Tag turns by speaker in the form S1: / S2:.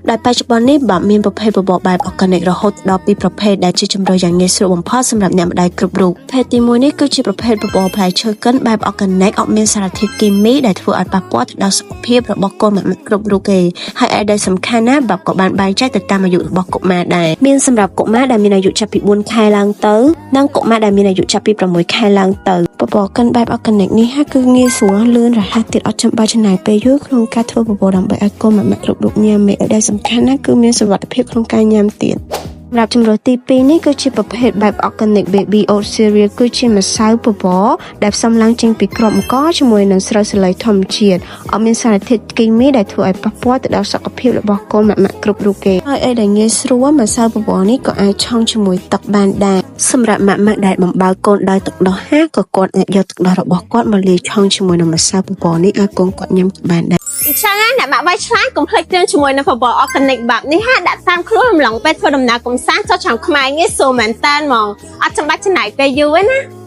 S1: ដែលបច្ចុប្បន្ននេះបាទមានប្រភេទបបរបែប organic រហូតដល់ពីប្រភេទដែលជាជម្រើសយ៉ាងងាយស្រួលបំផុតសម្រាប់អ្នកម្ដាយគ្រប់រូបប្រភេទទី1នេះគឺជាប្រភេទបបរផ្លែឈើកិនបែប organic អត់មានសារធាតុគីមីដែលធ្វើឲ្យប៉ះពាល់ទៅដល់សុខភាពរបស់កូនម៉ាក់គ្រប់រូបទេហើយឯដែលសំខាន់ណាស់បាទក៏បានបែងចែកទៅតាមអាយុរបស់កុមារដែរមានសម្រាប់កុមារដែលមានអាយុចាប់ពី4ខែឡើងទៅនិងកុមារដែលមានអាយុចាប់ពី6ខែឡើងទៅបបរកិនបែប organic នេះគឺងាយស្រួលលឿនរហ័សទៀតអត់ចាំបាច់ចំណាយពេលយូរក្នុងការធ្វើបបរដើម្បីឲ្យកូនម៉ាក់គ្រប់រូបញ៉ាំមេដែលសំខាន់ណាស់គឺមានសុវត្ថិភាពក្នុងការញ៉ាំទៀតសម្រាប់ជំរើសទី2នេះគឺជាប្រភេទបែប organic baby oat cereal គឺជាម្សៅបបរដែលផ្សំឡើងចេញពីគ្រាប់អង្ករជាមួយនឹងស្រូវសាលីធម្មជាតិអត់មានសារធាតុគីមីដែលធ្វើឲ្យប៉ះពាល់ទៅដល់សុខភាពរបស់កូនម៉ាក់គ្រប់រូបទេហើយឯដែលងាយស្រួលម្សៅបបរនេះក៏អាចឆុងជាមួយទឹកបានដែរសម្រាប់ម៉ាក់ដែលបំបើកូនដោយទឹកដោះហាក៏គាត់អាចយកទឹកដោះរបស់គាត់មកលាយឆុងជាមួយនឹងម្សៅបបរនេះឲ្យកូនគាត់ញ៉ាំបានដែរ
S2: អញ្ចឹងណាអ្នកម៉ាក់វាយឆ្លាតកុំភ្លេចគ្រឿងជាមួយនឹងបបរ organic បែបនេះហាដាក់តាមខ្លួនរំលងពេលធ្វើដំណើរកំសាន្តចុះឆ្នាំខ្មែរងាយស្រួលមែនតើហ្មងអត់ចាំបាច់ចំណាយពេលយូរទេណា